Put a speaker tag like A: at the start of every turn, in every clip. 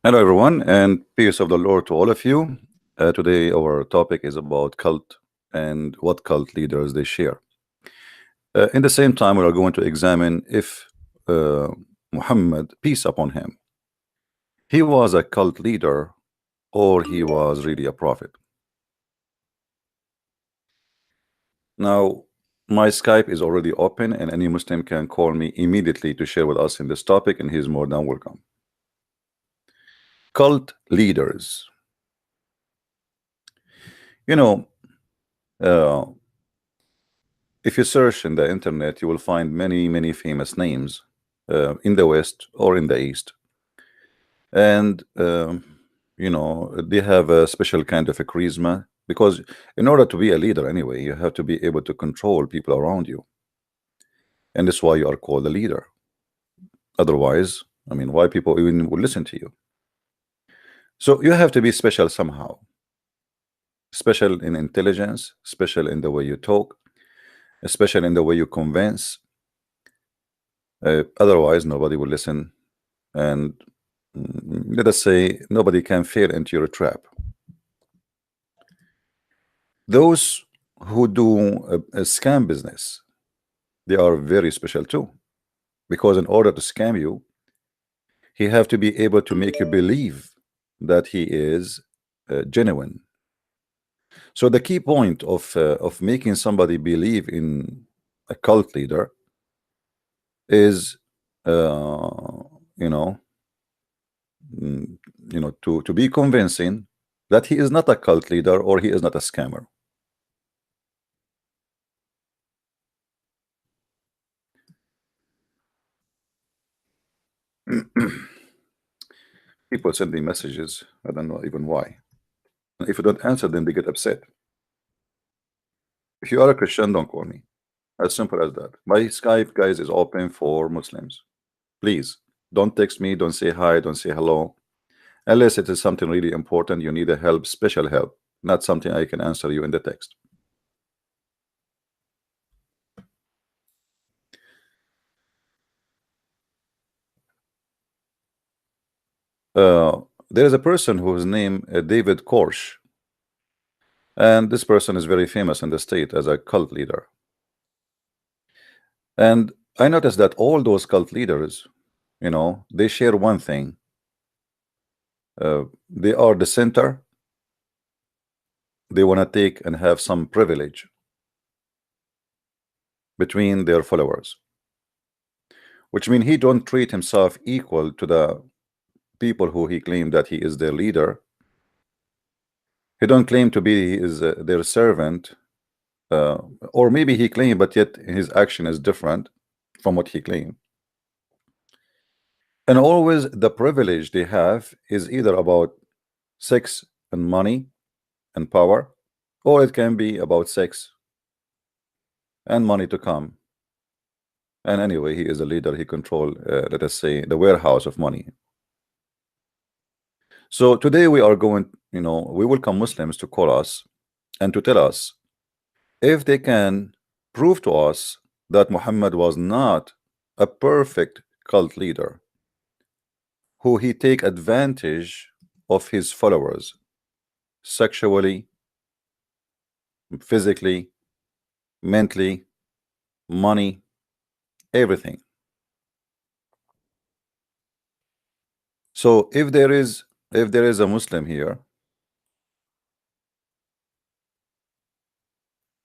A: Hello, everyone, and peace of the Lord to all of you. Today, our topic is about cult and what cult leaders they share. In the same time, we are going to examine if uh, Muhammad, peace upon him, he was a cult leader or he was really a prophet. Now, my Skype is already open, and any Muslim can call me immediately to share with us in this topic, and he's more than welcome. Cult leaders. You know, uh, if you search in the internet, you will find many famous names in the West or in the East, and they have a special kind of a charisma because in order to be a leader, anyway, you have to be able to control people around you, and that's why you are called a leader. Otherwise, I mean, why people even would listen to you? So you have to be special somehow, special in intelligence, special in the way you talk, special in the way you convince. Otherwise, nobody will listen, and let us say nobody can fall into your trap. Those who do a scam business, they are very special too, because in order to scam you, he have to be able to make you believe that he is genuine. So the key point of making somebody believe in a cult leader is, uh, you know, to be convincing that he is not a cult leader or he is not a scammer. People send me messages. I don't know even why. If you don't answer them, they get upset. If you are a Christian, don't call me. As simple as that. My Skype, guys, is open for Muslims. Please don't text me, don't say hi, don't say hello, unless it is something really important. You need a help, special help, not something I can answer you in the text. There is a person whose name David Korsh, and this person is very famous in the state as a cult leader. And I noticed that all those cult leaders, they share one thing. They are the center. They want to take and have some privilege between their followers, which means he don't treat himself equal to the people who he claimed that he is their leader. He don't claim to be their servant, uh, or maybe he claimed, but yet his action is different from what he claimed. And always the privilege they have is either about sex and money and power, or it can be about sex and money to come. And anyway, he is a leader. He control, let us say, the warehouse of money. So today we are going, we welcome Muslims to call us and to tell us if they can prove to us that Muhammad was not a perfect cult leader who he take advantage of his followers sexually, physically, mentally, money, everything. So if there is a Muslim here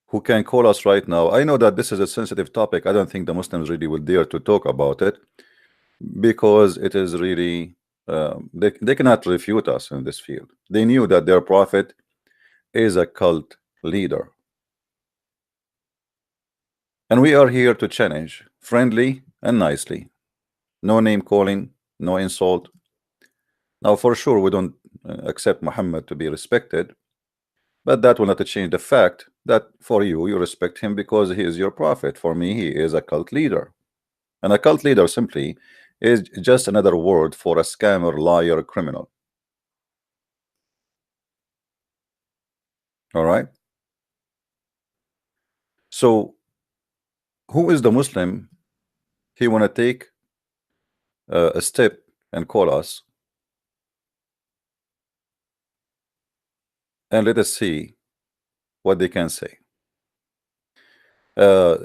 A: who can call us right now, I know that this is a sensitive topic. I don't think the Muslims really will dare to talk about it because it is really they cannot refute us in this field. They knew that their prophet is a cult leader, and we are here to challenge friendly and nicely. No name calling, no insult. Now for sure we don't accept Muhammad to be respected, but that will not change the fact that for you respect him because he is your prophet. For me, he is a cult leader, and a cult leader simply is just another word for a scammer, liar, criminal. All right. So who is the Muslim he want to take a step and call us and let us see what they can say.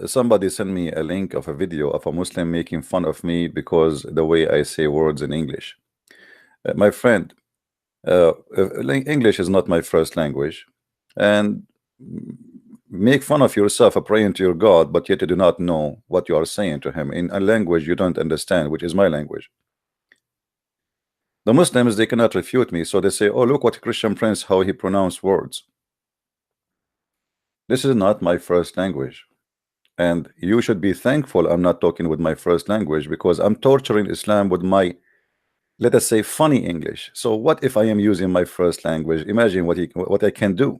A: Somebody sent me a link of a video of a Muslim making fun of me because the way I say words in English. My friend, English is not my first language, and make fun of yourself praying to your God, but yet you do not know what you are saying to him in a language you don't understand, which is my language. The Muslims, they cannot refute me, so they say, oh, look what Christian Prince, how he pronounced words. This is not my first language, and you should be thankful I'm not talking with my first language, because I'm torturing Islam with my, let us say, funny English. So what if I am using my first language? Imagine what I can do.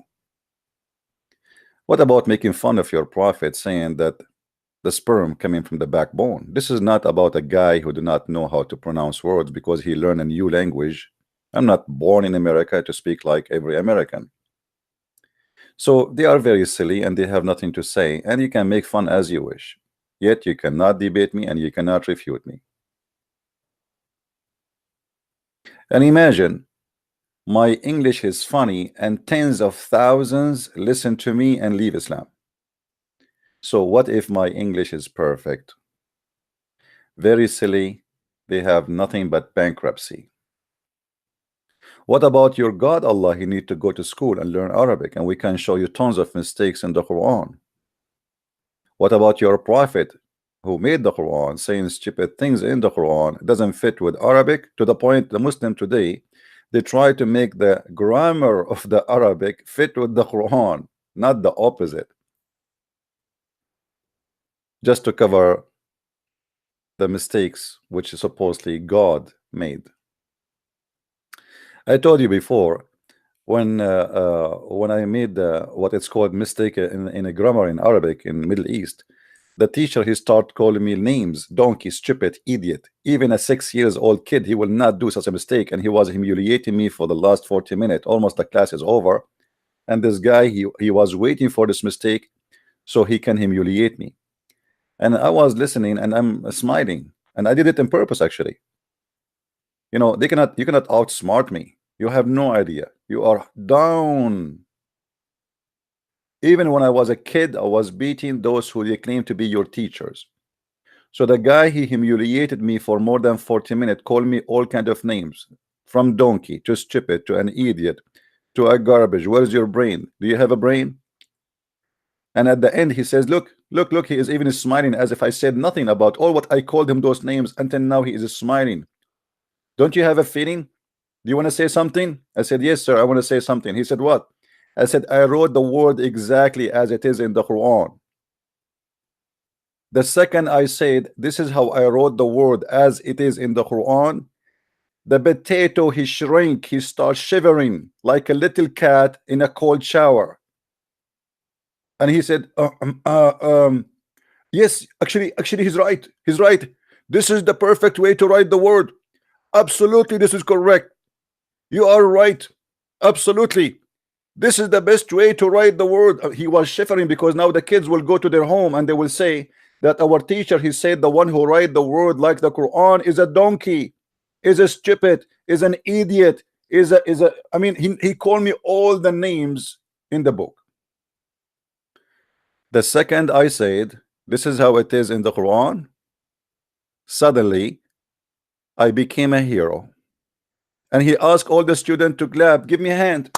A: What about making fun of your prophet, saying that the sperm coming from the backbone? This is not about a guy who do not know how to pronounce words because he learned a new language. I'm not born in America to speak like every American. So they are very silly and they have nothing to say, and you can make fun as you wish. Yet you cannot debate me and you cannot refute me. And imagine my English is funny and tens of thousands listen to me and leave Islam. So what if my English is perfect? Very silly. They have nothing but bankruptcy. What about your God Allah? He need to go to school and learn Arabic, and we can show you tons of mistakes in the Quran. What about your prophet who made the Quran, saying stupid things in the Quran? It doesn't fit with Arabic, to the point the Muslim today, they try to make the grammar of the Arabic fit with the Quran, not the opposite, just to cover the mistakes which supposedly God made. I told you before, when I made what it's called mistake in a grammar in Arabic in Middle East, the teacher, he start calling me names: donkey, stupid, idiot. Even a 6 years old kid, he will not do such a mistake, and he was humiliating me for the last 40 minutes. Almost the class is over, and this guy, he was waiting for this mistake so he can humiliate me. And I was listening and I'm smiling, and I did it on purpose, actually. You know, you cannot outsmart me. You have no idea. You are down. Even when I was a kid, I was beating those who they claim to be your teachers. So the guy, he humiliated me for more than 40 minutes, called me all kind of names, from donkey to stupid to an idiot to a garbage. Where's your brain? Do you have a brain? And at the end, he says, look, look, look, he is even smiling as if I said nothing about all what I called him those names. Until now, he is smiling. Don't you have a feeling? Do you want to say something? I said, yes, sir, I want to say something. He said, what? I said, I wrote the word exactly as it is in the Quran. The second I said, this is how I wrote the word as it is in the Quran, the potato, he shrank, he starts shivering like a little cat in a cold shower. And he said, yes, actually, he's right. He's right. This is the perfect way to write the word. Absolutely, this is correct. You are right. Absolutely. This is the best way to write the word. He was shivering because now the kids will go to their home and they will say that our teacher, he said the one who write the word like the Quran is a donkey, is a stupid, is an idiot, I mean, he called me all the names in the book. The second I said, this is how it is in the Quran, suddenly I became a hero. And he asked all the students to clap, give me a hand.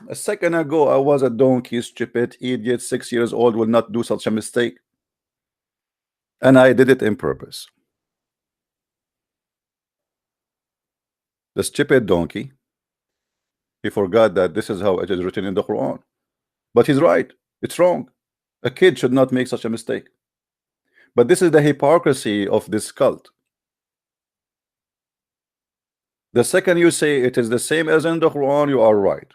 A: A second ago, I was a donkey, stupid, idiot, 6 years old, will not do such a mistake. And I did it in purpose. The stupid donkey, he forgot that this is how it is written in the Quran. But he's right. It's wrong. A kid should not make such a mistake. But this is the hypocrisy of this cult. The second you say it is the same as in the Quran, you are right.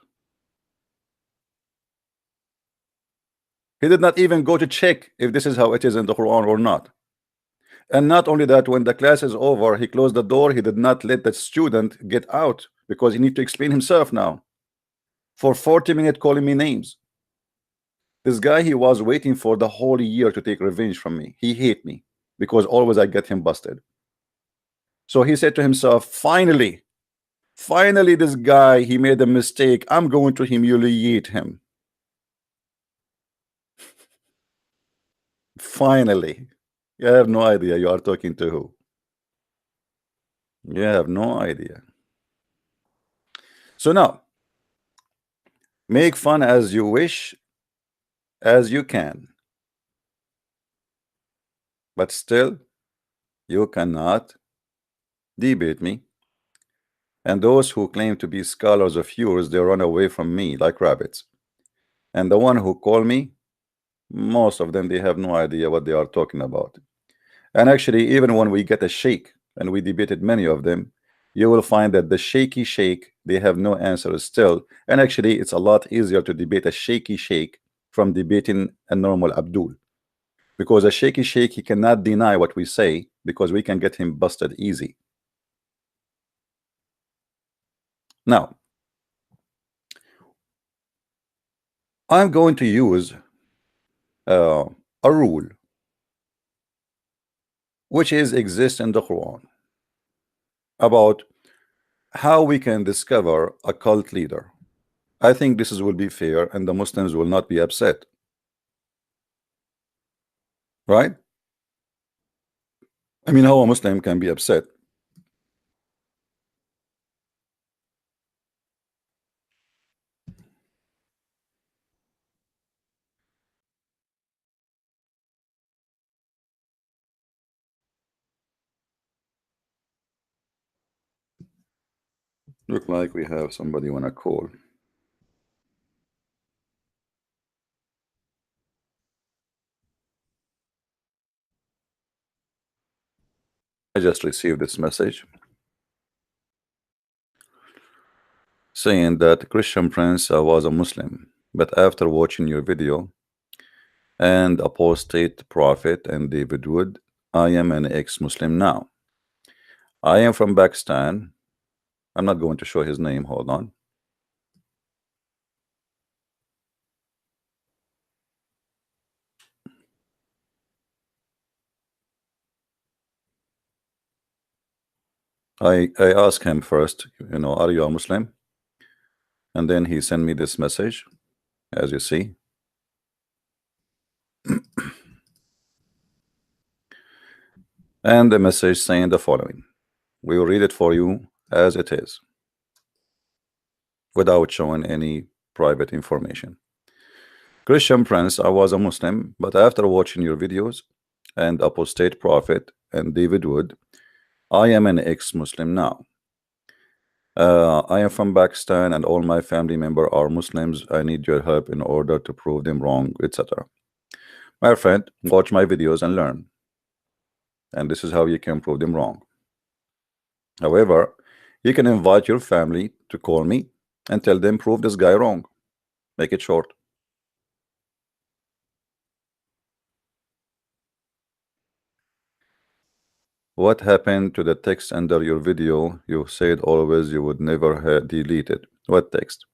A: He did not even go to check if this is how it is in the Quran or not. And not only that, when the class is over, he closed the door. He did not let the student get out because he need to explain himself now. For 40 minutes calling me names. This guy, he was waiting for the whole year to take revenge from me. He hate me because always I get him busted. So he said to himself, finally, Finally, this guy, he made a mistake. I'm going to humiliate him. Finally. You have no idea you are talking to who. You have no idea. So now, make fun as you wish, as you can. But still, you cannot debate me. And those who claim to be scholars of yours, they run away from me like rabbits. And the one who call me, most of them, they have no idea what they are talking about. And actually, even when we get a sheikh, and we debated many of them, you will find that the shaky sheikh, they have no answers still. And actually, it's a lot easier to debate a shaky sheikh from debating a normal Abdul. Because a shaky sheikh, he cannot deny what we say because we can get him busted easy. Now, I'm going to use uh, a rule which is exists in the Quran about how we can discover a cult leader. I think this will be fair and the Muslims will not be upset, right? I mean, how a Muslim can be upset? Look like we have somebody want to call. I just received this message saying that Christian Prince was a Muslim, but after watching your video and apostate prophet and David Wood, I am an ex-Muslim now. I am from Pakistan. I'm not going to show his name. Hold on. I asked him first, are you a Muslim? And then he sent me this message, as you see. And the message saying the following. We will read it for you as it is, without showing any private information. Christian Prince, I was a Muslim, but after watching your videos and apostate prophet and David Wood, I am an ex-Muslim now. I am from Pakistan and all my family members are Muslims. I need your help in order to prove them wrong, etc. My friend, watch my videos and learn. And this is how you can prove them wrong. However, you can invite your family to call me and tell them prove this guy wrong. Make it short. What happened to the text under your video? You said always you would never delete it. What text?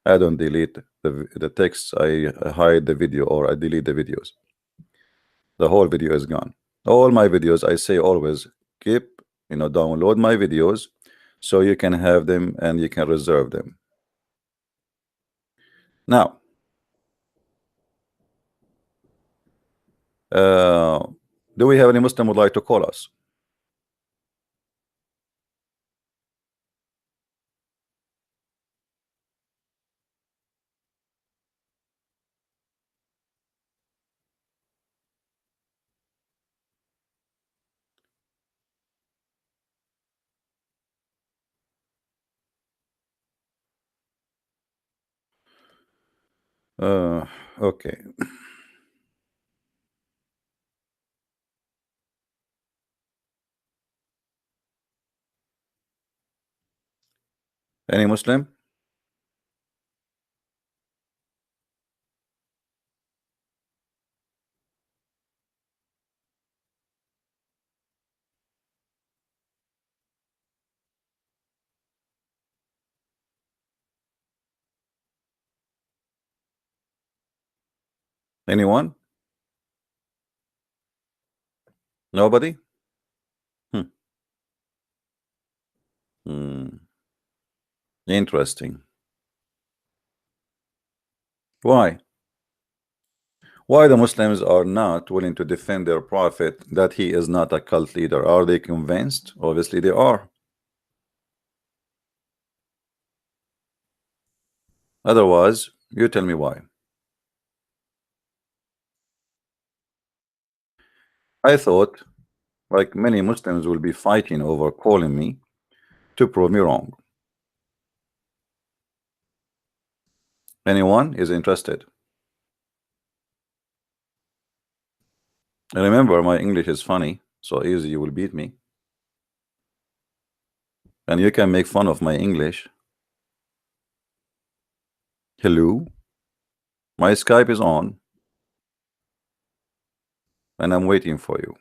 A: I don't delete the text. I hide the video or I delete the videos. The whole video is gone. All my videos, I say always keep, download my videos so you can have them and you can reserve them. Now, do we have any Muslim would like to call us? Okay. Any Muslim? Anyone? Nobody? Hmm. Hmm. Interesting. Why? Why the Muslims are not willing to defend their prophet that he is not a cult leader? Are they convinced? Obviously they are. Otherwise, you tell me why. I thought, like many Muslims will be fighting over calling me to prove me wrong. Anyone is interested? And remember, my English is funny, so easy you will beat me. And you can make fun of my English. Hello? My Skype is on, and I'm waiting for you.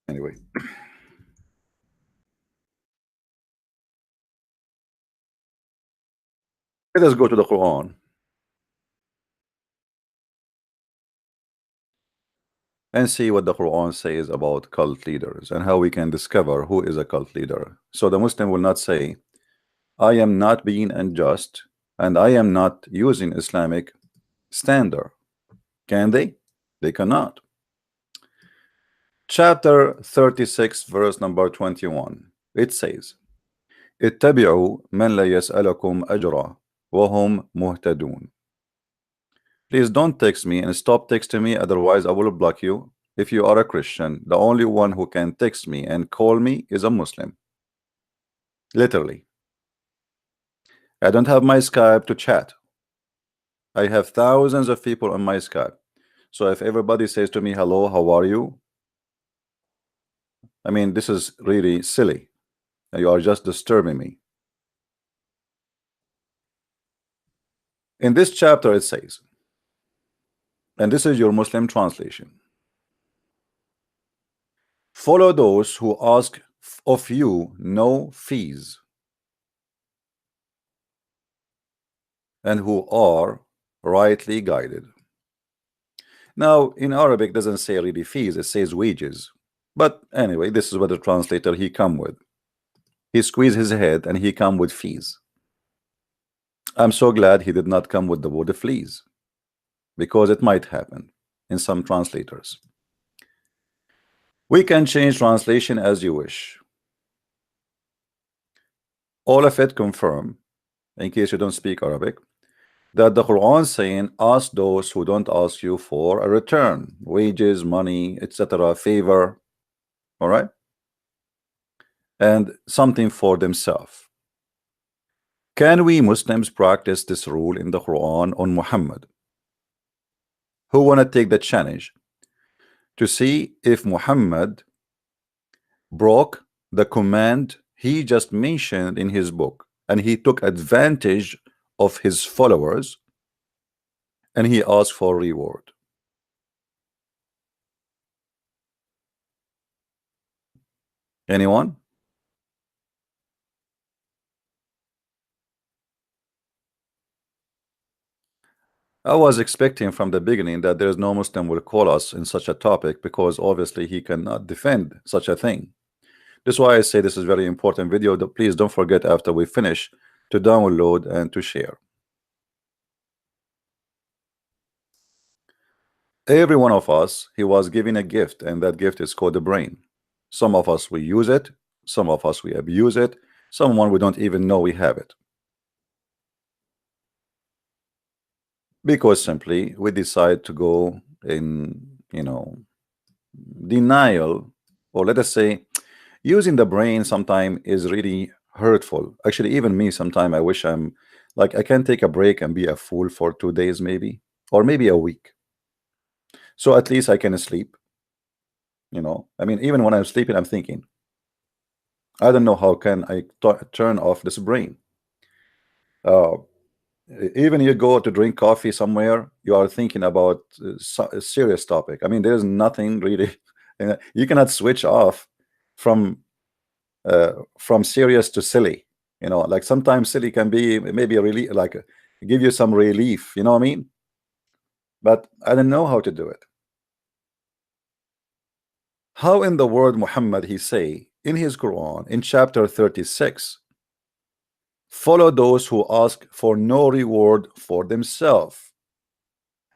A: Anyway, let us go to the Quran and see what the Quran says about cult leaders and how we can discover who is a cult leader. So the Muslim will not say, I am not being unjust and I am not using Islamic standard. Can they? They cannot. Chapter 36, verse number 21. It says, اتبعوا من لا يسألكم أجرا وهم مهتدون. Please don't text me and stop texting me, otherwise I will block you. If you are a Christian, the only one who can text me and call me is a Muslim. Literally. I don't have my Skype to chat. I have thousands of people on my Skype. So if everybody says to me, hello, how are you? I mean, this is really silly. You are just disturbing me. In this chapter it says, and this is your Muslim translation, follow those who ask of you no fees and who are rightly guided. Now in Arabic doesn't say really fees, it says wages. But anyway, this is what the translator he come with. He squeezed his head and he come with fees. I'm so glad he did not come with the word fleas, because it might happen in some translators. We can change translation as you wish. All of it confirm, in case you don't speak Arabic, that the Quran saying ask those who don't ask you for a return, wages, money, etc., favor, all right, and something for themselves. Can we Muslims practice this rule in the Quran on Muhammad? Who want to take the challenge to see if Muhammad broke the command he just mentioned in his book and he took advantage of his followers and he asked for reward? Anyone? I was expecting from the beginning that there is no Muslim will call us in such a topic, because obviously he cannot defend such a thing. That's why I say this is very important video. Please don't forget after we finish to download and to share. Every one of us, he was given a gift, and that gift is called the brain. Some of us we use it, some of us we abuse it, someone we don't even know we have it, because simply we decide to go in, denial, or let us say using the brain sometime is really hurtful. Actually, even me sometime I wish I'm like I can take a break and be a fool for 2 days maybe, or maybe a week, so at least I can sleep. I mean, even when I'm sleeping I'm thinking, I don't know how can I turn off this brain. Even you go to drink coffee somewhere, you are thinking about a serious topic. I mean, there's nothing really, you cannot switch off from serious to silly. Like sometimes silly can be maybe a relief, like give you some relief. You know what I mean? But I don't know how to do it. How in the word Muhammad he say in his Quran in chapter 36, follow those who ask for no reward for themselves,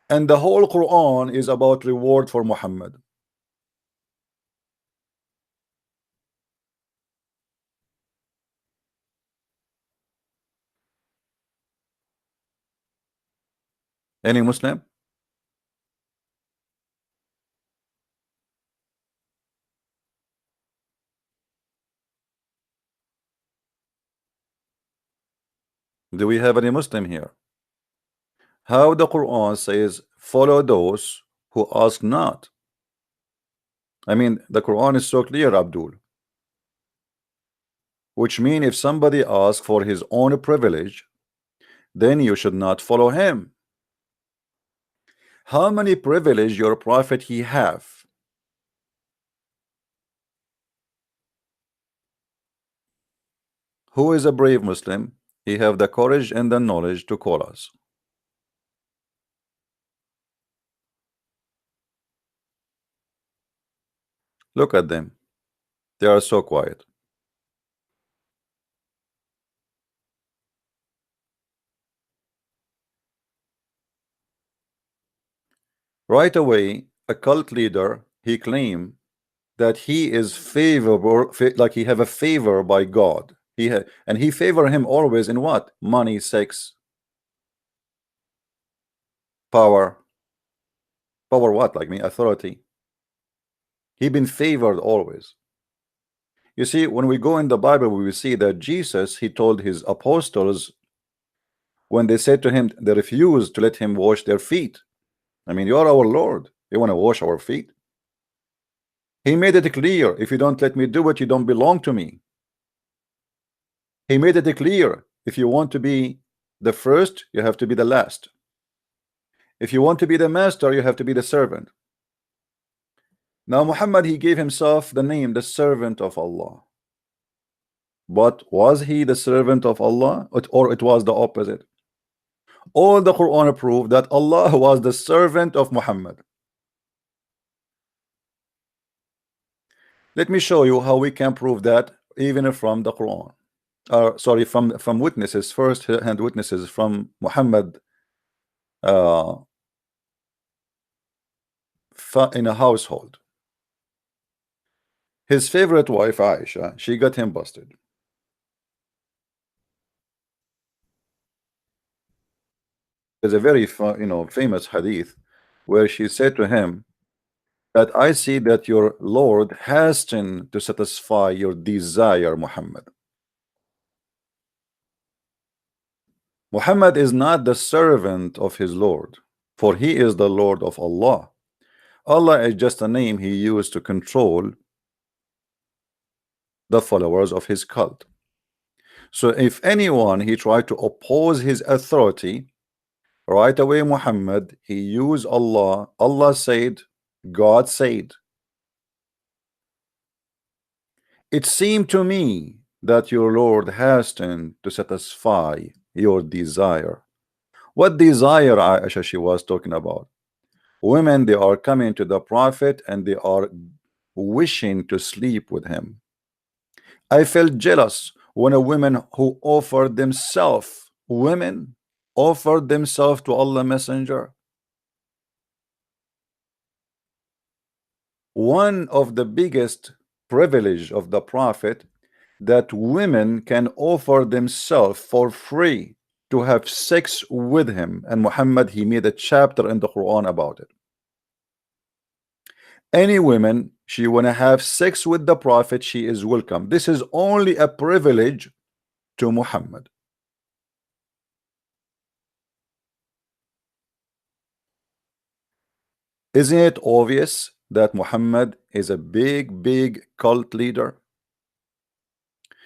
A: and the whole Quran is about reward for Muhammad? Any Muslim? Do we have any Muslim here? How the Quran says follow those who ask not? I mean, the Quran is so clear, Abdul, which means if somebody asks for his own privilege, then you should not follow him. How many privilege your prophet he have? Who is a brave Muslim? He have the courage and the knowledge to call us. Look at them. They are so quiet. Right away, a cult leader, he claimed that he is favorable, like he have a favor by God. And he favor him always in what? Money, sex, power. Power what? Like me, authority. He been favored always. You see, when we go in the Bible, we will see that Jesus, he told his apostles when they said to him, they refused to let him wash their feet. I mean, you are our Lord. You want to wash our feet? He made it clear, if you don't let me do it, you don't belong to me. He made it clear, if you want to be the first, you have to be the last. If you want to be the master, you have to be the servant. Now Muhammad, he gave himself the name, the servant of Allah. But was he the servant of Allah, or it was the opposite? All the Quran proved that Allah was the servant of Muhammad. Let me show you how we can prove that even from the Quran. Sorry, from witnesses, first-hand witnesses from Muhammad uh, in a household. His favorite wife, Aisha, she got him busted. There's a very famous hadith where she said to him that I see that your Lord hasten to satisfy your desire, Muhammad. Muhammad is not the servant of his Lord, for he is the Lord of Allah. Allah is just a name he used to control the followers of his cult. So if anyone he tried to oppose his authority, right away Muhammad, he used Allah. Allah said, God said. It seemed to me that your Lord hastened to satisfy your desire. What desire, Aisha, she was talking about? Women, they are coming to the Prophet and they are wishing to sleep with him. I felt jealous when a woman who offered themselves, women offered themselves to Allah Messenger. One of the biggest privilege of the Prophet, that women can offer themselves for free to have sex with him, and Muhammad, he made a chapter in the Quran about it. Any woman, she wanna have sex with the Prophet, she is welcome. This is only a privilege to Muhammad. Isn't it obvious that Muhammad is a big cult leader?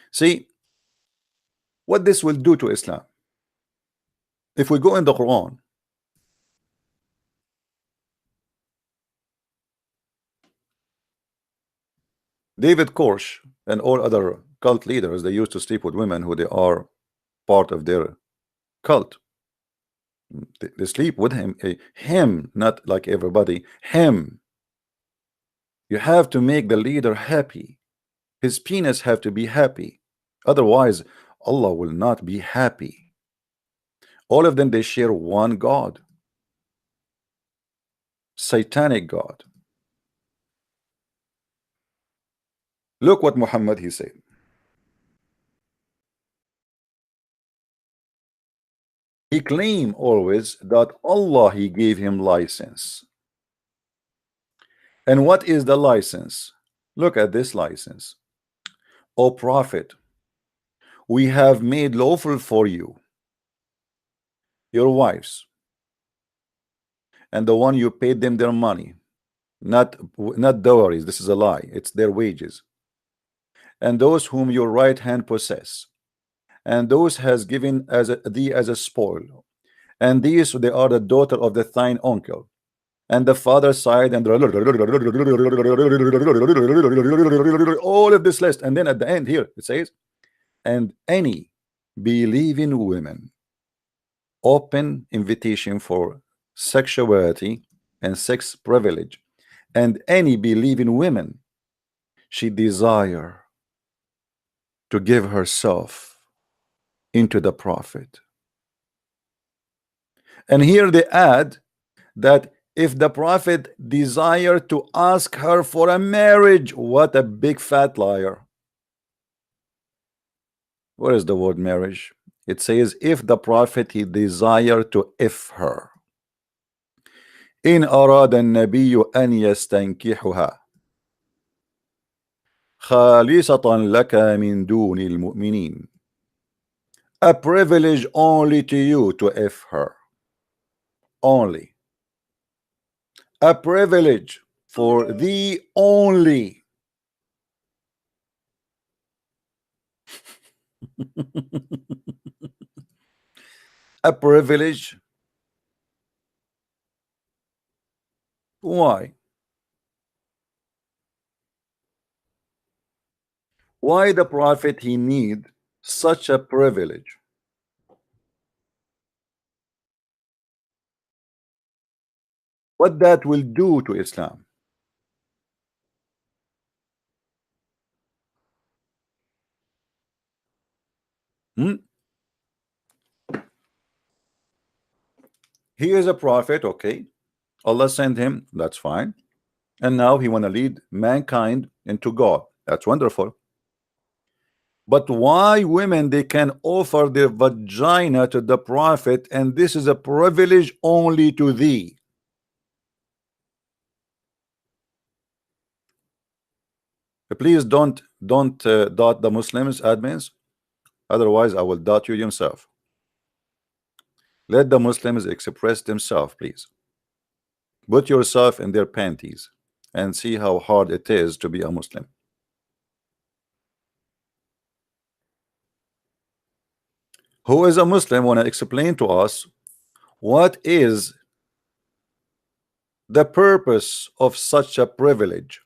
A: See what this will do to Islam. If we go in the Quran, David Koresh and all other cult leaders, they used to sleep with women who they are part of their cult. They sleep with him, not like everybody, him. You have to make the leader happy. His penis have to be happy. Otherwise, Allah will not be happy. All of them, they share one God. Satanic God. Look what Muhammad he said. He claimed always that Allah he gave him license. And what is the license? Look at this license. O Prophet, we have made lawful for you your wives and the one you paid them their money, not dowries, this is a lie, it's their wages, and those whom your right hand possess, and those has given thee as a spoil, and these they are the daughter of the thine uncle, and the father side, and all of this list. And then at the end here it says, and any believing women, open invitation for sexuality and sex privilege, and any believing women she desire to give herself into the Prophet. And here they add that if the Prophet desired to ask her for a marriage, what a big fat liar. What is the word marriage? It says if the Prophet he desired to if her. إن أراد النبي أن يستنكحها خالصة لك من دون المؤمنين. A privilege only to you to if her. Only. A privilege for thee only. A privilege. Why? Why the Prophet he need such a privilege? What that will do to Islam? Hmm? He is a prophet, okay. Allah sent him, that's fine. And now he want to lead mankind into God. That's wonderful. But why women they can offer their vagina to the Prophet, and this is a privilege only to thee? Please don't dot the Muslims admins, otherwise I will dot you yourself. Let the Muslims express themselves, please. Put yourself in their panties and see how hard it is to be a Muslim. Who is a Muslim want to explain to us what is the purpose of such a privilege?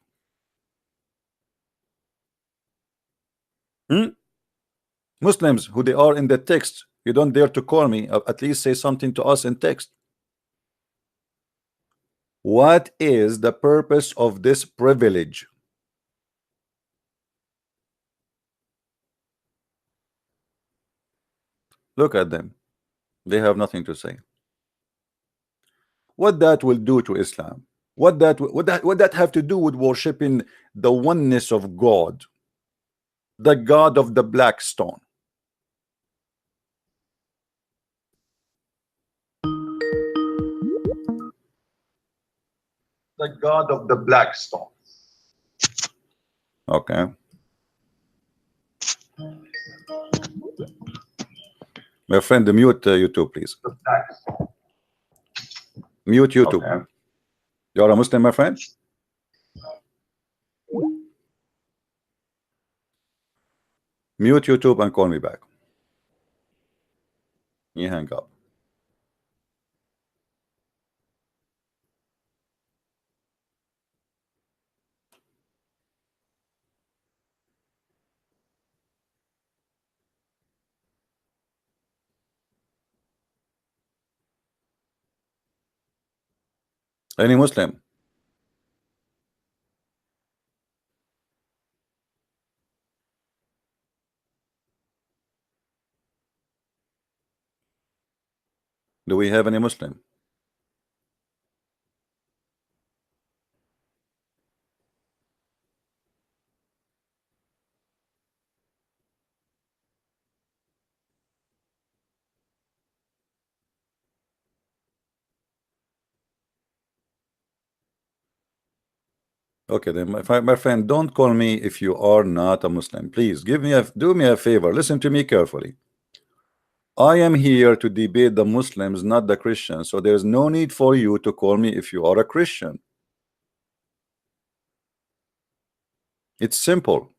A: Hmm? Muslims who they are in the text, you don't dare to call me, at least say something to us in text. What is the purpose of this privilege? Look at them, they have nothing to say. What that will do to Islam? What that have to do with worshiping the oneness of God, the God of the black stone? The God of the black stone. Okay. My friend, mute YouTube, please. Mute YouTube. Okay. You are a Muslim, my friend? Mute YouTube and call me back. You hang up. Any Muslim? Do we have any Muslim? Okay, then my friend, don't call me if you are not a Muslim. Please do me a favor. Listen to me carefully. I am here to debate the Muslims, not the Christians. So there's no need for you to call me if you are a Christian. It's simple.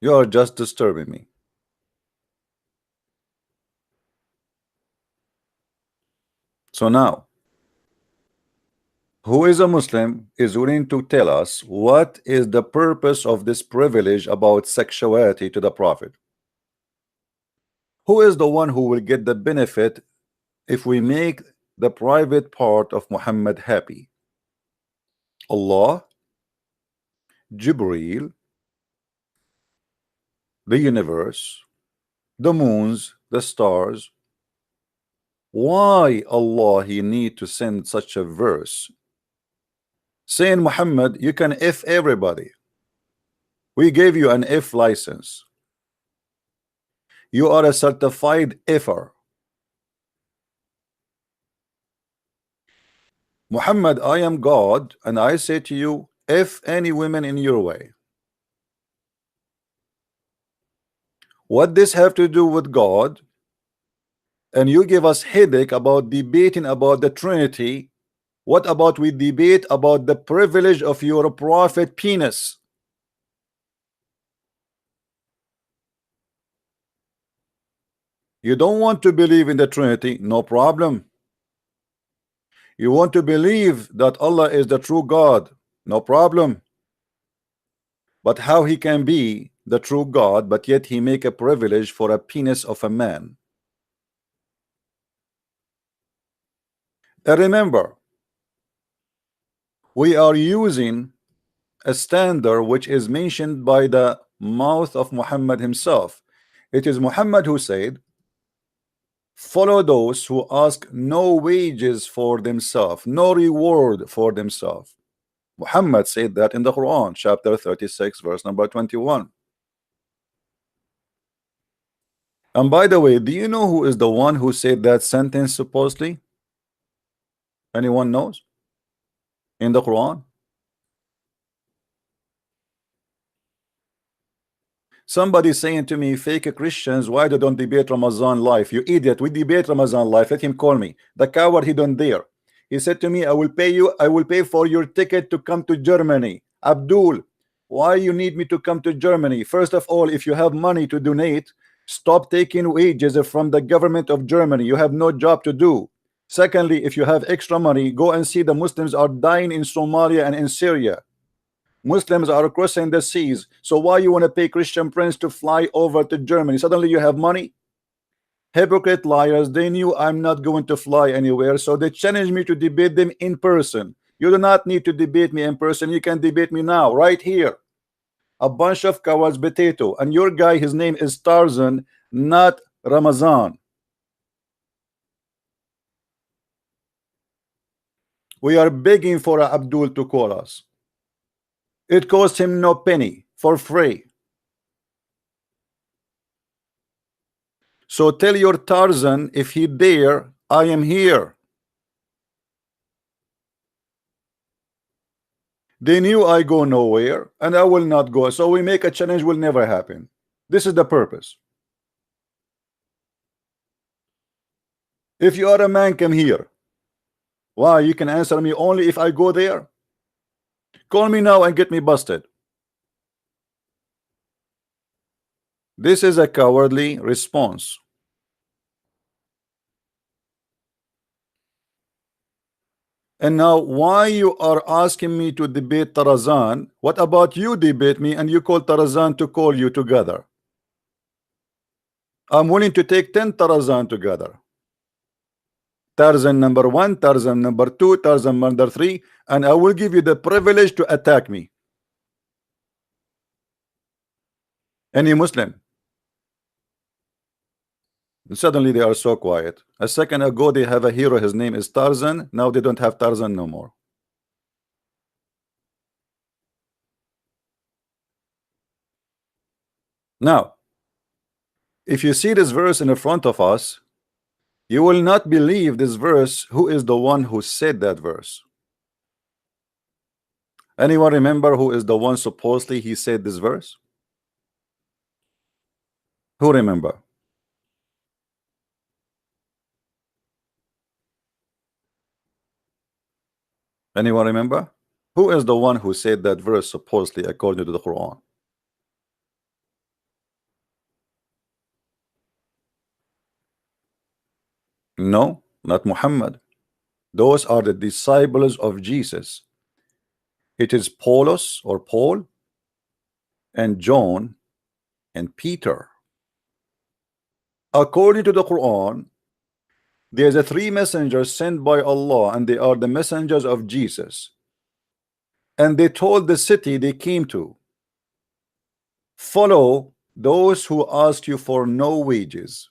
A: You are just disturbing me. So now, who is a Muslim is willing to tell us what is the purpose of this privilege about sexuality to the Prophet? Who is the one who will get the benefit if we make the private part of Muhammad happy? Allah, Jibreel, the universe, the moons, the stars. Why Allah he need to send such a verse saying, Muhammad, you can F everybody. We gave you an F license. You are a certified F'er. Muhammad, I am God, and I say to you, F any women in your way. What this have to do with God? And you give us headache about debating about the Trinity. What about we debate about the privilege of your prophet penis? You don't want to believe in the Trinity, no problem. You want to believe that Allah is the true God, no problem. But how he can be the true God, but yet he make a privilege for a penis of a man? And remember, we are using a standard which is mentioned by the mouth of Muhammad himself. It is Muhammad who said, follow those who ask no wages for themselves, no reward for themselves. Muhammad said that in the Quran, chapter 36, verse number 21. And by the way, do you know who is the one who said that sentence supposedly? Anyone knows? In the Quran? Somebody saying to me, fake Christians, why they don't debate Ramadan life? You idiot, we debate Ramadan life. Let him call me. The coward, he don't dare. He said to me, I will pay you, I will pay for your ticket to come to Germany. Abdul, why you need me to come to Germany? First of all, if you have money to donate, stop taking wages from the government of Germany. You have no job to do. Secondly, if you have extra money, go and see the Muslims are dying in Somalia and in Syria. Muslims are crossing the seas. So why you want to pay Christian prince to fly over to Germany? Suddenly you have money? Hypocrite liars. They knew I'm not going to fly anywhere, so they challenged me to debate them in person. You do not need to debate me in person. You can debate me now, right here. A bunch of cowards, potato. And your guy, his name is Tarzan, not Ramazan. We are begging for Abdul to call us. It cost him no penny, for free. So tell your Tarzan, if he dare, I am here. They knew I go nowhere, and I will not go. So we make a challenge, will never happen. This is the purpose. If you are a man, come here. Why? You can answer me only if I go there. Call me now and get me busted. This is a cowardly response. And now, why you are asking me to debate Tarazan? What about you debate me and you call Tarazan to call you together? I'm willing to take 10 Tarzan together. Tarzan number 1, Tarzan number 2, Tarzan number 3, and I will give you the privilege to attack me. Any Muslim. And suddenly they are so quiet. A second ago they have a hero, his name is Tarzan. Now they don't have Tarzan no more. Now, if you see this verse in front of us, you will not believe this verse. Who is the one who said that verse? Anyone remember who is the one supposedly he said this verse? Who remember? Anyone remember? Who is the one who said that verse supposedly according to the Quran? No, not Muhammad. Those are the disciples of Jesus. It is Paulus or Paul and John and Peter. According to the Quran, there's a 3 messengers sent by Allah, and they are the messengers of Jesus. And they told the city they came to, follow those who ask you for no wages.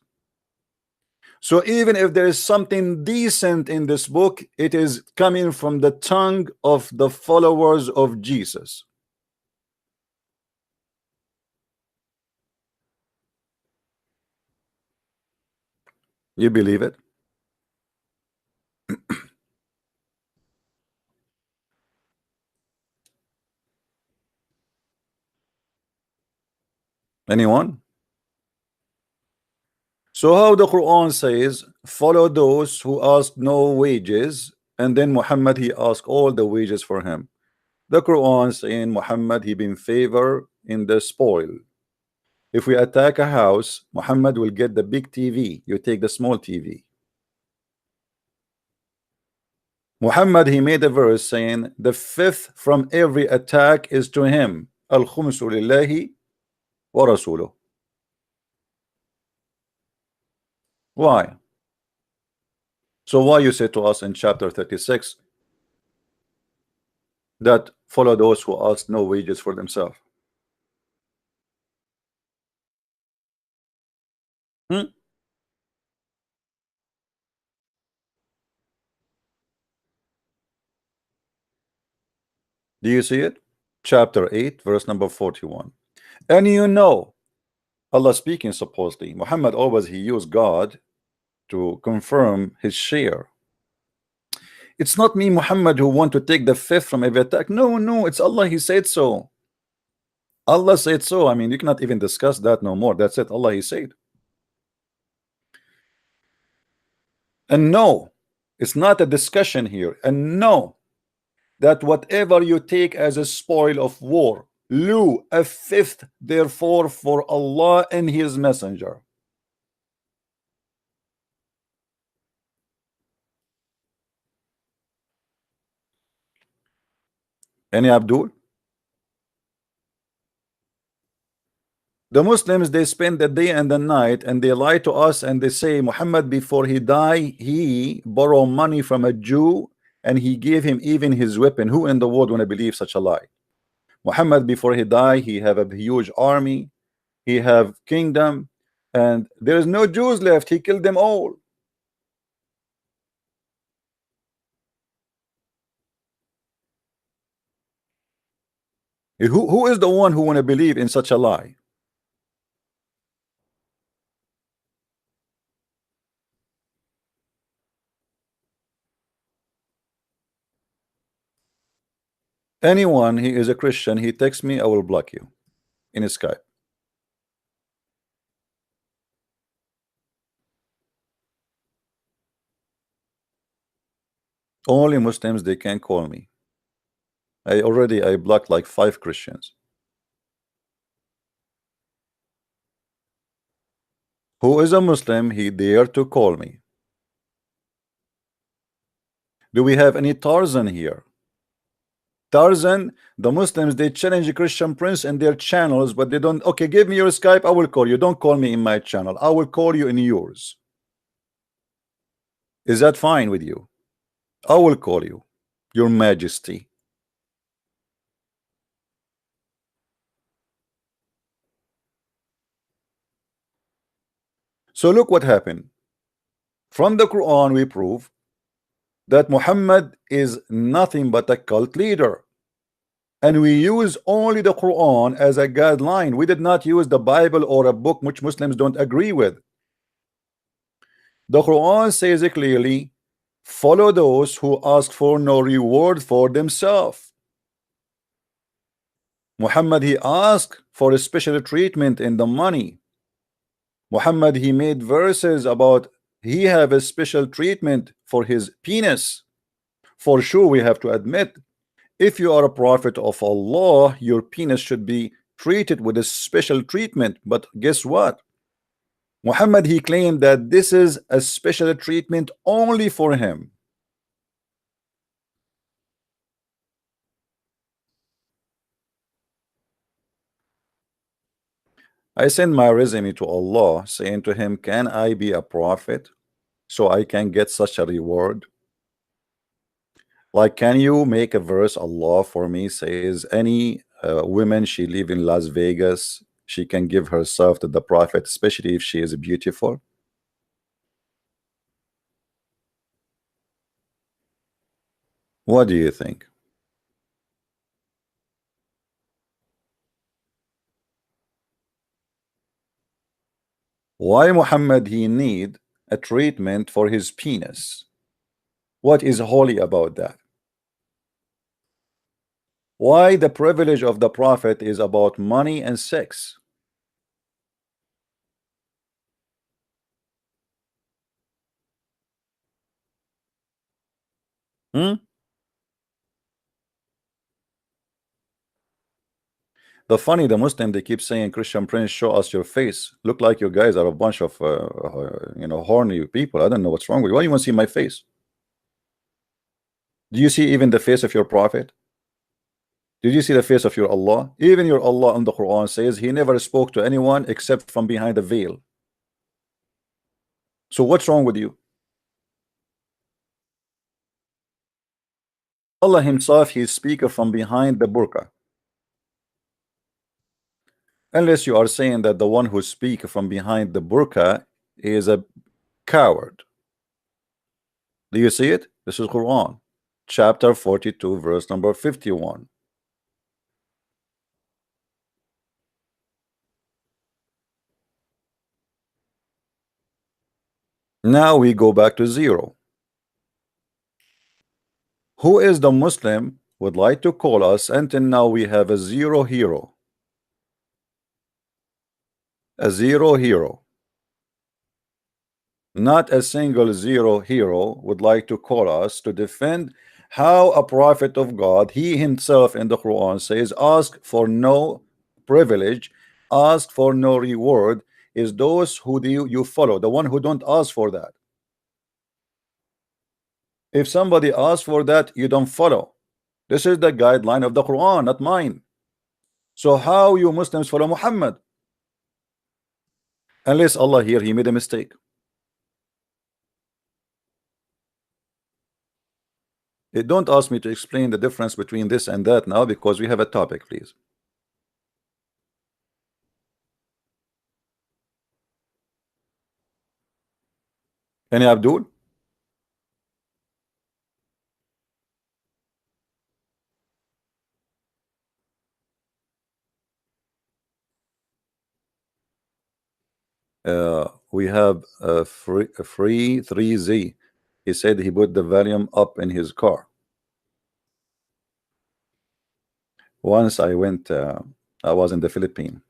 A: So even if there is something decent in this book, it is coming from the tongue of the followers of Jesus. You believe it? Anyone? So how the Quran says, follow those who ask no wages, and then Muhammad he asked all the wages for him. The Quran saying Muhammad he been favor in the spoil. If we attack a house, Muhammad will get the big TV, you take the small TV. Muhammad he made a verse saying the fifth from every attack is to him. Al-khumsu lillahi wa rasuluh. Why? So why you say to us in chapter 36 that follow those who ask no wages for themselves? Hmm? Do you see it? Chapter 8 verse number 41. And you know, Allah speaking supposedly, Muhammad always he used God to confirm his share. It's not me Muhammad who want to take the fifth from every attack. No, it's Allah, he said so. Allah said so. I mean, you cannot even discuss that no more. That's it. Allah he said. And no, it's not a discussion here. And no, that whatever you take as a spoil of war, Lu, a fifth, therefore, for Allah and His Messenger. Any Abdul? The Muslims, they spend the day and the night and they lie to us and they say Muhammad before he died, he borrowed money from a Jew and he gave him even his weapon. Who in the world want to believe such a lie? Muhammad before he died, he have a huge army, he have kingdom, and there is no Jews left. He killed them all. Who is the one who want to believe in such a lie? Anyone, he is a Christian, he texts me, I will block you in his Skype. Only Muslims, they can call me. I blocked like 5 Christians. Who is a Muslim, he dare to call me. Do we have any Tarzan here? Tarzan, the Muslims, they challenge Christian Prince in their channels, but they don't. Okay, give me your Skype, I will call you. Don't call me in my channel, I will call you in yours. Is that fine with you? I will call you, Your Majesty. So look what happened. From the Quran we prove that Muhammad is nothing but a cult leader, and we use only the Quran as a guideline. We did not use the Bible or a book which Muslims don't agree with. The Quran says it clearly, follow those who ask for no reward for themselves. Muhammad, he asked for a special treatment in the money. Muhammad, he made verses about he have a special treatment for his penis. For sure, we have to admit, if you are a prophet of Allah, your penis should be treated with a special treatment. But guess what? Muhammad, he claimed that this is a special treatment only for him. I sent my resume to Allah, saying to him, can I be a prophet so I can get such a reward? Like, can you make a verse, Allah, for me, says any woman she live in Las Vegas, she can give herself to the prophet, especially if she is beautiful? What do you think? Why Muhammad he need a treatment for his penis? What is holy about that? Why the privilege of the prophet is about money and sex? Hmm? The Muslim, they keep saying, Christian Prince, show us your face. Look like you guys are a bunch of horny people. I don't know what's wrong with you. Why do you want to see my face? Do you see even the face of your prophet? Did you see the face of your Allah? Even your Allah in the Quran says he never spoke to anyone except from behind a veil. So what's wrong with you? Allah himself, he speaks from behind the burqa. Unless you are saying that the one who speaks from behind the burqa is a coward. Do you see it? This is Quran, chapter 42, verse number 51. Now we go back to zero. Who is the Muslim would like to call us? Until now we have a zero hero. A zero hero. Not a single zero hero would like to call us to defend how a prophet of God, he himself in the Quran says, ask for no privilege, ask for no reward, is those who you follow, the one who don't ask for that. If somebody asks for that, you don't follow. This is the guideline of the Quran, not mine. So how you Muslims follow Muhammad? Unless Allah here, he made a mistake. Don't ask me to explain the difference between this and that now, because we have a topic, please. Any Abdul? We have a free 3Z. He said he put the volume up in his car. Once I went, I was in the Philippines,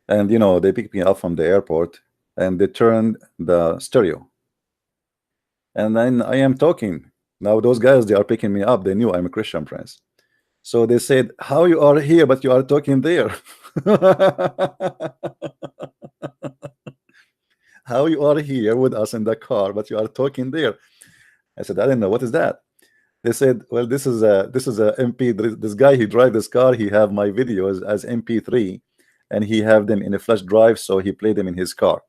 A: and you know, they picked me up from the airport and they turned the stereo, and then I am talking. Now those guys, they are picking me up. They knew I'm a Christian Prince. So they said, how you are here but you are talking there? How you are here with us in the car but you are talking there? I said, I don't know, what is that? They said, well, this is a MP. This guy, he drive this car. He have my videos as MP3, and he have them in a flash drive, so he played them in his car.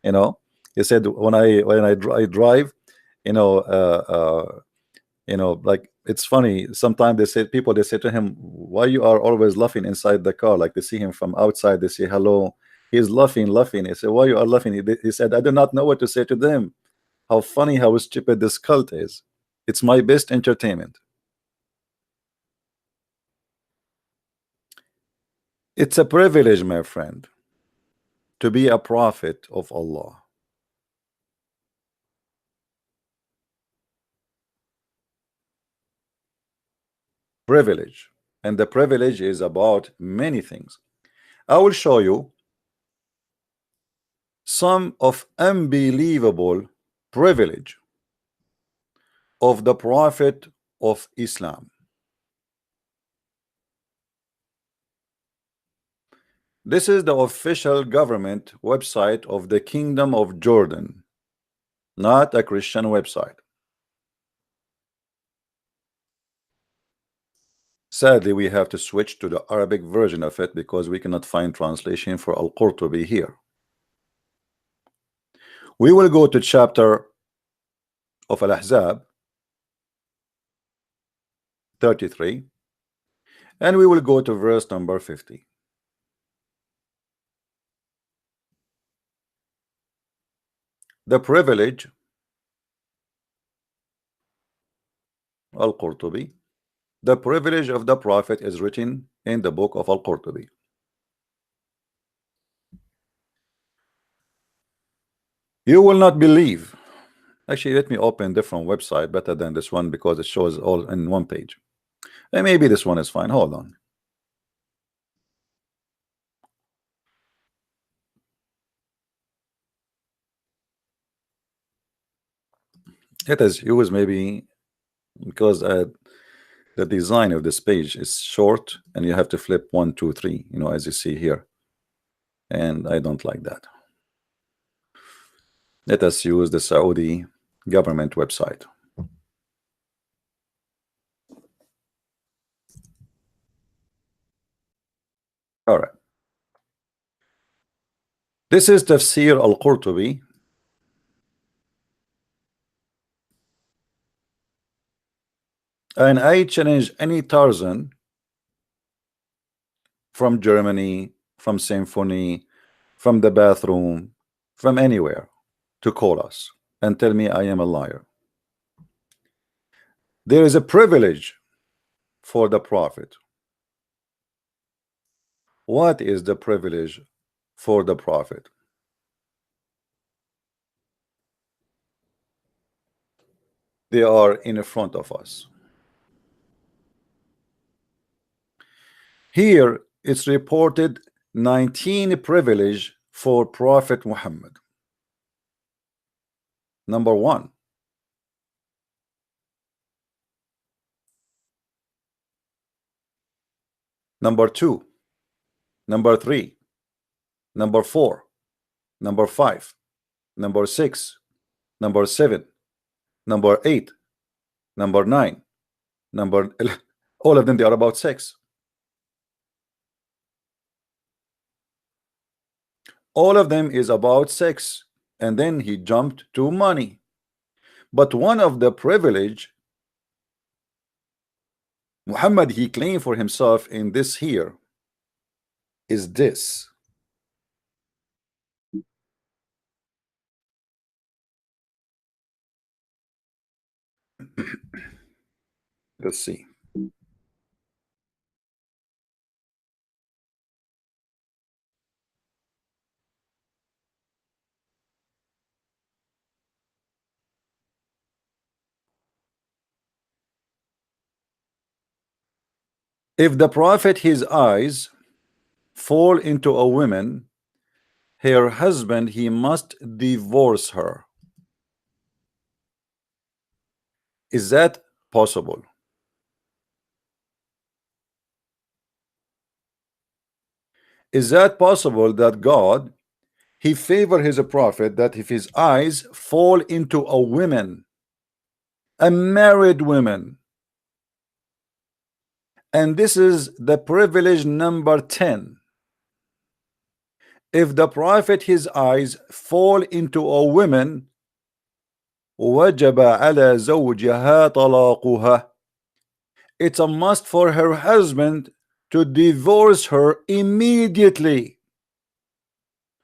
A: You know, he said I drive, you know, like it's funny. Sometimes they say to him, why you are always laughing inside the car? Like they see him from outside, they say hello. He's laughing. He said, why you are laughing? He said, I do not know what to say to them. How funny, how stupid this cult is. It's my best entertainment. It's a privilege, my friend, to be a prophet of Allah. Privilege. And the privilege is about many things. I will show you some of unbelievable privilege of the Prophet of Islam. This is the official government website of the Kingdom of Jordan, not a Christian website. Sadly, we have to switch to the Arabic version of it because we cannot find translation for Al-Qurtubi here. We will go to chapter of Al-Ahzab 33, and we will go to verse number 50. The privilege, Al-Qurtubi, the privilege of the Prophet is written in the book of Al-Qurtubi. You will not believe. Actually, let me open different website better than this one because it shows all in one page. And maybe this one is fine. Hold on. Let us use maybe because the design of this page is short and you have to flip 1, 2, 3, you know, as you see here. And I don't like that. Let us use the Saudi government website. All right. This is Tafsir Al-Qurtubi. And I challenge any Tarzan from Germany, from Symphony, from the bathroom, from anywhere to call us and tell me I am a liar. There is a privilege for the Prophet. What is the privilege for the Prophet? They are in front of us. Here it's reported 19 privilege for Prophet Muhammad. Number 1. Number 2. Number 3. Number 4. Number 5. Number 6. Number 7. Number 8. Number 9. Number all of them, they are about sex. All of them is about sex. And then he jumped to money. But one of the privilege Muhammad he claimed for himself in this here is this. Let's see. If the Prophet his eyes fall into a woman, her husband he must divorce her. Is that possible? Is that possible that God he favor his prophet that if his eyes fall into a woman, a married woman, And this is the privilege number 10. If the Prophet his eyes fall into a woman, وجب على زوجها طلاقها. It's a must for her husband to divorce her immediately,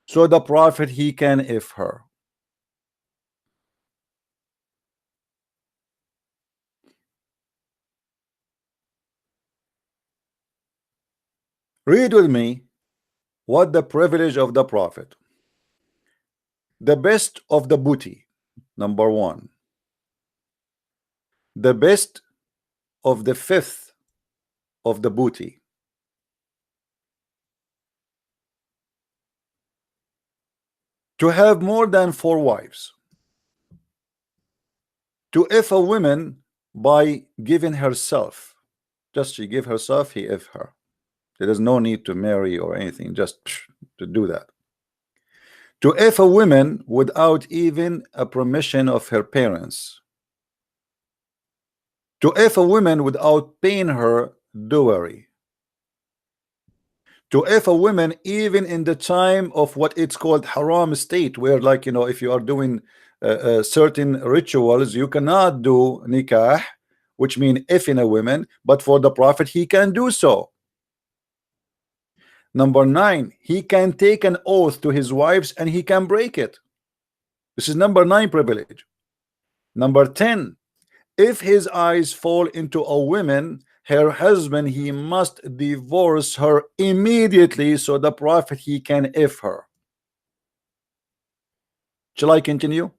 A: so the Prophet he can if her. Read with me what the privilege of the Prophet. The best of the booty, number one. The best of the fifth of the booty. To have more than 4 wives. To if a woman by giving herself. Just she give herself, he if her. There is no need to marry or anything, just to do that. To if a woman without even a permission of her parents. To if a woman without paying her dowry. To if a woman even in the time of what it's called haram state, where, like, you know, if you are doing certain rituals, you cannot do nikah, which mean if in a woman, but for the Prophet he can do so. Number 9, he can take an oath to his wives and he can break it. This is number 9 privilege. Number 10, if his eyes fall into a woman, her husband, he must divorce her immediately, so the Prophet he can if her. Shall I continue?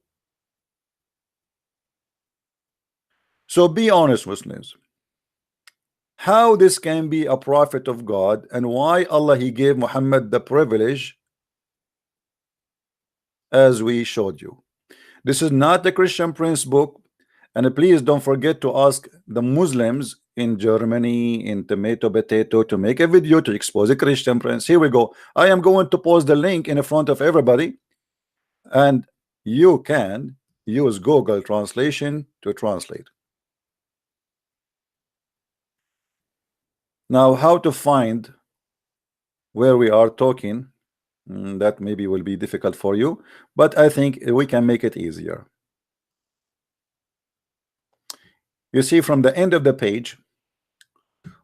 A: So be honest, Muslims. How this can be a prophet of God, and why Allah he gave Muhammad the privilege as we showed you. This is not the Christian Prince book, and please don't forget to ask the Muslims in Germany, in Tomato Potato, to make a video to expose a Christian Prince. Here we go. I am going to post the link in front of everybody, and you can use Google translation to translate. Now, how to find where we are talking, that maybe will be difficult for you, but I think we can make it easier. You see, from the end of the page,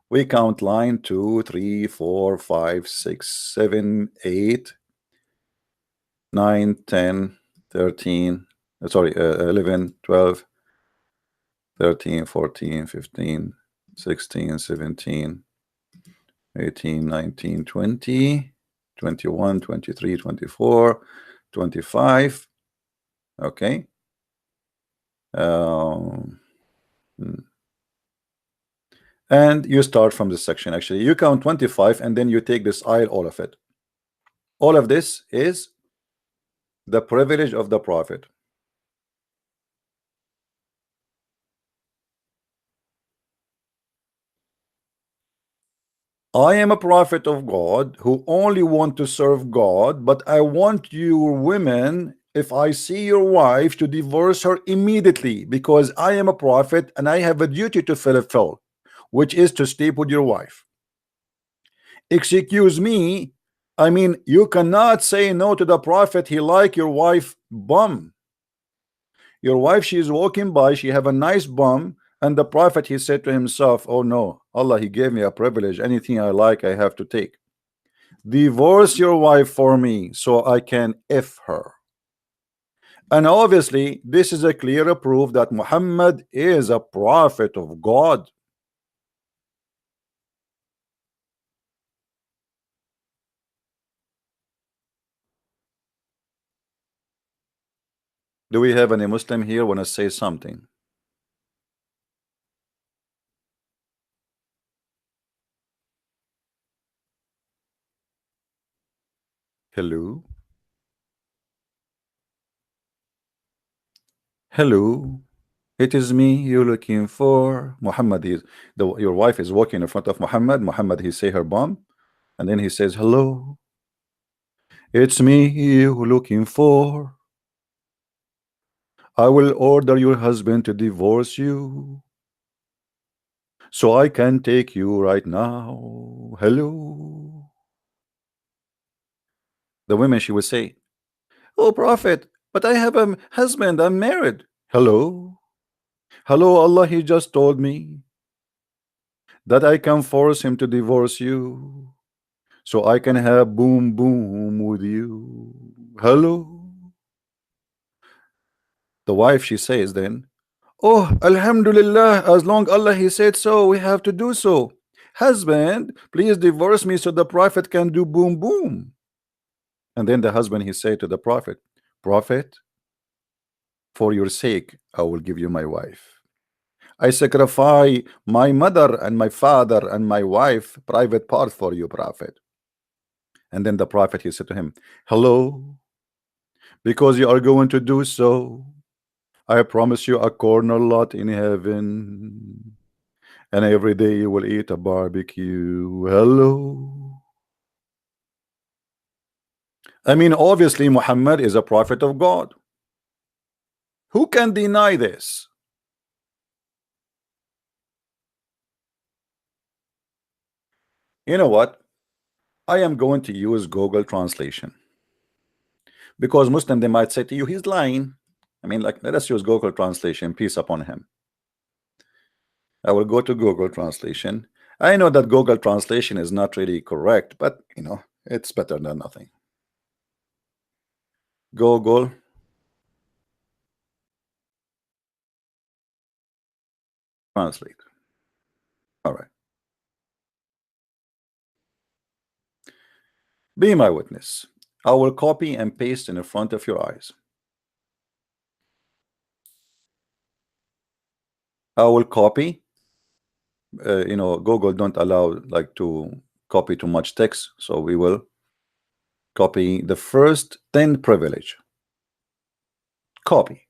A: we count line 2, 3, 4, 5, 6, 7, 8, 9, 10, 13, sorry, 11, 12, 13, 14, 15, 16, 17, 18, 19, 20, 21, 23, 24, 25. Okay. And you start from this section. Actually, you count 25 and then you take this aisle, all of it. All of this is the privilege of the Prophet. I am a prophet of God who only want to serve God, but I want you women, if I see your wife, to divorce her immediately, because I am a prophet and I have a duty to fulfill, which is to sleep with your wife. Excuse me, I mean, you cannot say no to the Prophet. He like your wife bum. Your wife, she is walking by, she have a nice bum, and the Prophet he said to himself, oh no, Allah he gave me a privilege, anything I like I have to take. Divorce your wife for me so I can if her. And obviously this is a clear proof that Muhammad is a prophet of God. Do we have any Muslim here want to say something? Hello? Hello? It is me you're looking for. Muhammad is your wife is walking in front of Muhammad. Muhammad he say her bomb, and then he says hello. It's me you looking for. I will order your husband to divorce you. so I can take you right now. Hello. The women, she would say, oh Prophet, but I have a husband, I'm married. Hello. Hello, Allah, he just told me that I can force him to divorce you so I can have boom boom with you. Hello. The wife, she says then, oh, Alhamdulillah, as long Allah he said so, we have to do so. Husband, please divorce me so the Prophet can do boom boom. And then the husband, he said to the Prophet, Prophet, for your sake, I will give you my wife. I sacrifice my mother and my father and my wife private part for you, Prophet. And then the Prophet, he said to him, hello, because you are going to do so, I promise you a corner lot in heaven, and every day you will eat a barbecue. Hello. I mean, obviously Muhammad is a prophet of God. Who can deny this? You know what? I am going to use Google Translation, because Muslim, they might say to you, he's lying. I mean, like, let us use Google Translation, peace upon him. I will go to Google Translation. I know that Google Translation is not really correct, but you know, it's better than nothing. Google Translate. All right. Be my witness. I will copy and paste in front of your eyes. I will copy. You know, Google don't allow like to copy too much text, so we will copy the first 10 privilege. Copy.